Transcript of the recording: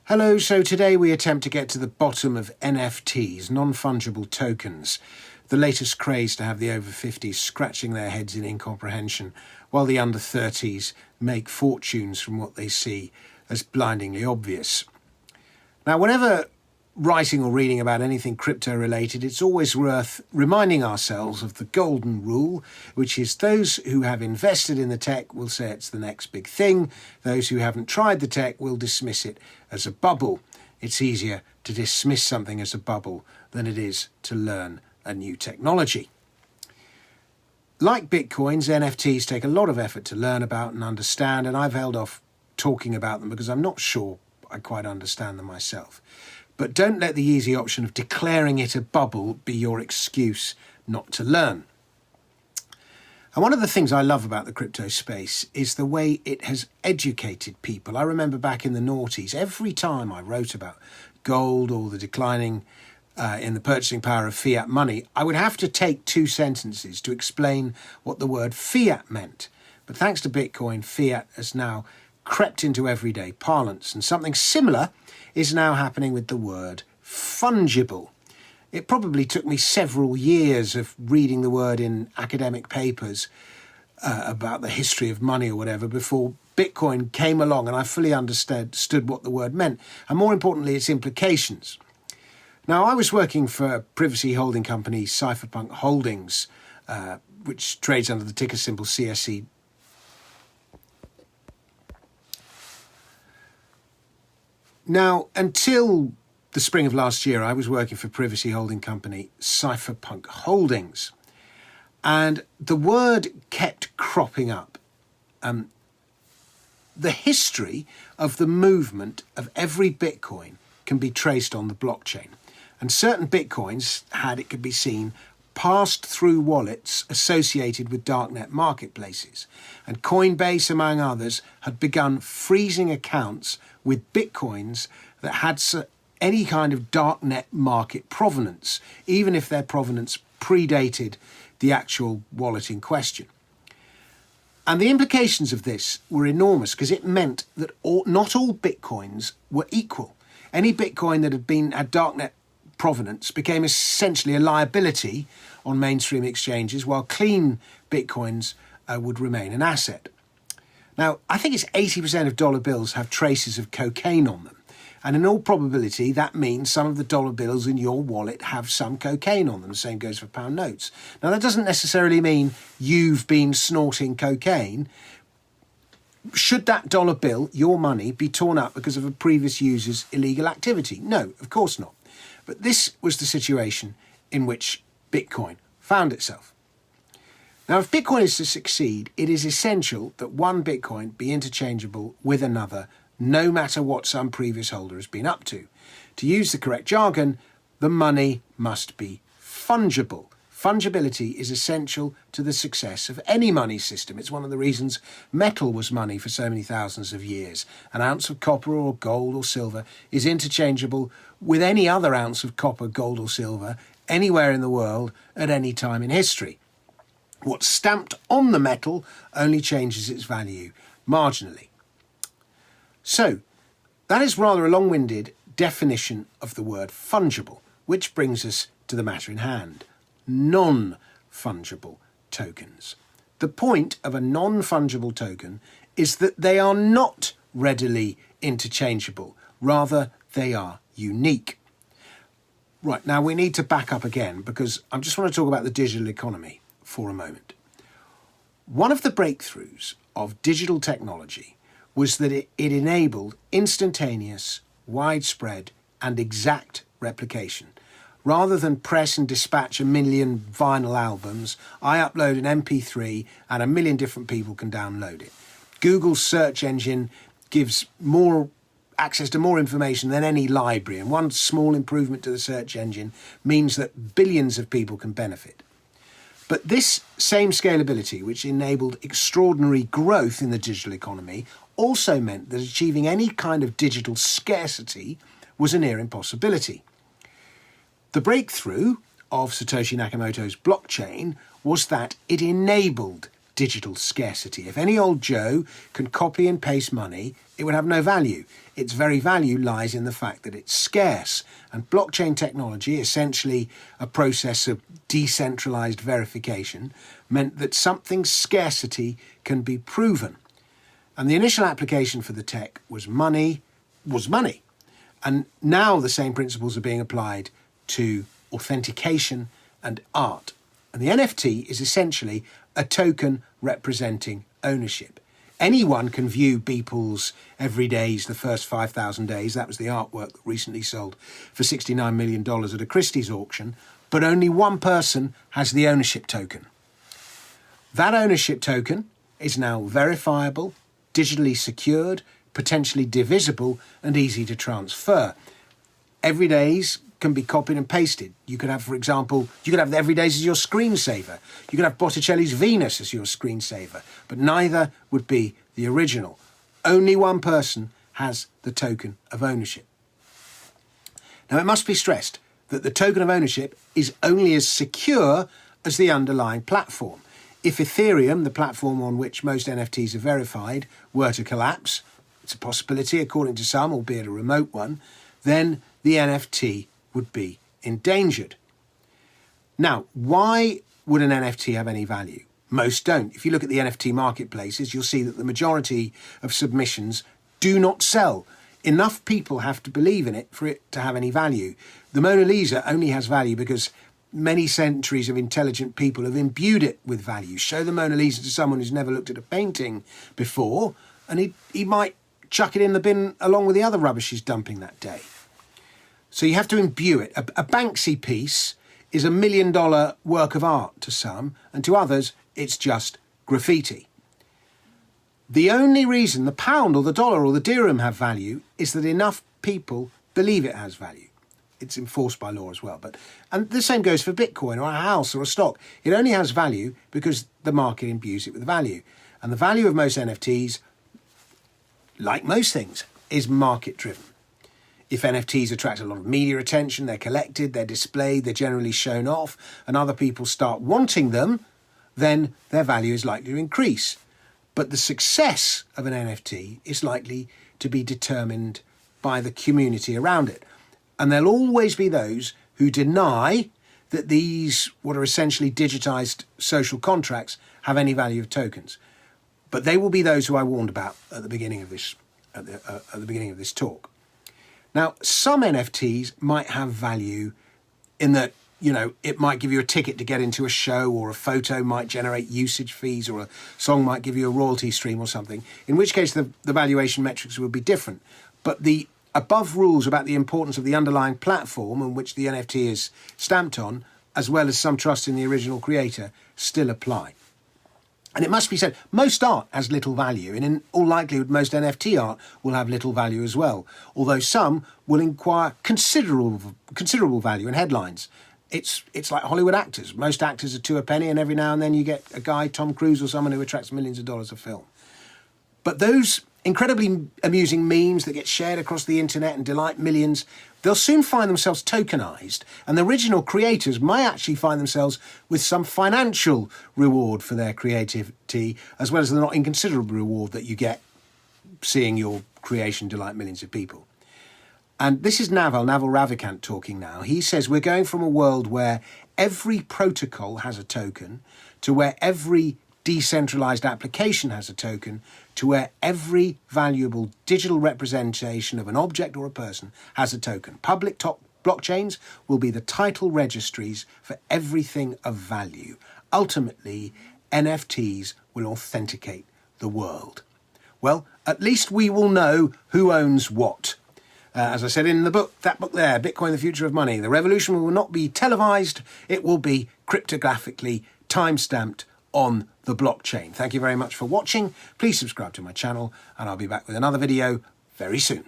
Hello, so today we attempt to get to the bottom of NFTs, non-fungible tokens, the latest craze to have the over 50s scratching their heads in incomprehension, while the under 30s make fortunes from what they see as blindingly obvious. Now, whenever writing or reading about anything crypto-related, it's always worth reminding ourselves of the golden rule, which is those who have invested in the tech will say it's the next big thing. Those who haven't tried the tech will dismiss it as a bubble. It's easier to dismiss something as a bubble than it is to learn a new technology. Like Bitcoins, NFTs take a lot of effort to learn about and understand, and I've held off talking about them because I'm not sure I quite understand them myself. But don't let the easy option of declaring it a bubble be your excuse not to learn. And one of the things I love about the crypto space is the way it has educated people. I remember back in the noughties, every time I wrote about gold or the declining in the purchasing power of fiat money, I would have to take 2 sentences to explain what the word fiat meant. But thanks to Bitcoin, fiat has now crept into everyday parlance, and something similar is now happening with the word fungible. It probably took me several years of reading the word in academic papers about the history of money or whatever before Bitcoin came along and I fully understood what the word meant, and more importantly, its implications. Now, I was working for privacy holding company Cypherpunk Holdings, which trades under the ticker symbol CSC. Now, until the spring of last year, I was working for privacy holding company Cypherpunk Holdings, and the word kept cropping up. The history of the movement of every Bitcoin can be traced on the blockchain, and certain Bitcoins had, it could be seen, passed through wallets associated with darknet marketplaces, and Coinbase, among others, had begun freezing accounts with Bitcoins that had any kind of darknet market provenance, even if their provenance predated the actual wallet in question. And the implications of this were enormous because it meant that not all Bitcoins were equal. Any Bitcoin that had darknet provenance became essentially a liability on mainstream exchanges, while clean Bitcoins would remain an asset. Now, I think it's 80% of dollar bills have traces of cocaine on them. And in all probability, that means some of the dollar bills in your wallet have some cocaine on them. The same goes for pound notes. Now, that doesn't necessarily mean you've been snorting cocaine. Should that dollar bill, your money, be torn up because of a previous user's illegal activity? No, of course not. But this was the situation in which Bitcoin found itself. Now, if Bitcoin is to succeed, it is essential that one Bitcoin be interchangeable with another, no matter what some previous holder has been up to. To use the correct jargon, the money must be fungible. Fungibility is essential to the success of any money system. It's one of the reasons metal was money for so many thousands of years. An ounce of copper or gold or silver is interchangeable with any other ounce of copper, gold or silver anywhere in the world at any time in history. What's stamped on the metal only changes its value marginally. So, that is rather a long-winded definition of the word fungible, which brings us to the matter in hand. Non-fungible tokens. The point of a non-fungible token is that they are not readily interchangeable. Rather, they are unique. Right, now we need to back up again because I just want to talk about the digital economy for a moment. One of the breakthroughs of digital technology was that it enabled instantaneous, widespread and exact replication. Rather than press and dispatch 1 million vinyl albums, I upload an MP3 and 1 million different people can download it. Google's search engine gives more access to more information than any library, and one small improvement to the search engine means that billions of people can benefit. But this same scalability, which enabled extraordinary growth in the digital economy, also meant that achieving any kind of digital scarcity was a near impossibility. The breakthrough of Satoshi Nakamoto's blockchain was that it enabled digital scarcity. If any old Joe can copy and paste money, it would have no value. Its very value lies in the fact that it's scarce. And blockchain technology, essentially a process of decentralized verification, meant that something's scarcity can be proven. And the initial application for the tech was money. And now the same principles are being applied to authentication and art. And the NFT is essentially a token representing ownership. Anyone can view Beeple's Every Days, the first 5,000 days. That was the artwork that recently sold for $69 million at a Christie's auction. But only one person has the ownership token. That ownership token is now verifiable, digitally secured, potentially divisible and easy to transfer. Every Days can be copied and pasted. You could have, for example, the Every Days as your screensaver. You could have Botticelli's Venus as your screensaver, but neither would be the original. Only one person has the token of ownership. Now, it must be stressed that the token of ownership is only as secure as the underlying platform. If Ethereum, the platform on which most NFTs are verified, were to collapse, it's a possibility according to some, albeit a remote one, then the NFT would be endangered. Now, why would an NFT have any value? Most don't. If you look at the NFT marketplaces, you'll see that the majority of submissions do not sell. Enough people have to believe in it for it to have any value. The Mona Lisa only has value because many centuries of intelligent people have imbued it with value. Show the Mona Lisa to someone who's never looked at a painting before, and he might chuck it in the bin along with the other rubbish he's dumping that day. So you have to imbue it. A Banksy piece is $1 million work of art to some, and to others, it's just graffiti. The only reason the pound or the dollar or the dirham have value is that enough people believe it has value. It's enforced by law as well. And the same goes for Bitcoin or a house or a stock. It only has value because the market imbues it with value. And the value of most NFTs, like most things, is market-driven. If NFTs attract a lot of media attention, they're collected, they're displayed, they're generally shown off, and other people start wanting them, then their value is likely to increase. But the success of an NFT is likely to be determined by the community around it. And there'll always be those who deny that these, what are essentially digitized social contracts, have any value of tokens. But they will be those who I warned about at the beginning of this talk. Now, some NFTs might have value in that, it might give you a ticket to get into a show, or a photo might generate usage fees, or a song might give you a royalty stream or something, in which case the valuation metrics would be different. But the above rules about the importance of the underlying platform on which the NFT is stamped on, as well as some trust in the original creator, still apply. And it must be said, most art has little value, and in all likelihood, most NFT art will have little value as well, although some will inquire considerable value in headlines. It's like Hollywood actors. Most actors are two a penny, and every now and then you get a guy, Tom Cruise, or someone who attracts millions of dollars a film. But those incredibly amusing memes that get shared across the internet and delight millions, they'll soon find themselves tokenized, and the original creators might actually find themselves with some financial reward for their creativity, as well as the not inconsiderable reward that you get seeing your creation delight millions of people. And this is Naval Ravikant talking now. He says we're going from a world where every protocol has a token to where every decentralized application has a token, to where every valuable digital representation of an object or a person has a token. Public blockchains will be the title registries for everything of value. Ultimately, NFTs will authenticate the world. Well, at least we will know who owns what. As I said in the book, that book there, Bitcoin, the Future of Money, the revolution will not be televised, it will be cryptographically time-stamped on the blockchain. Thank you very much for watching. Please subscribe to my channel, and I'll be back with another video very soon.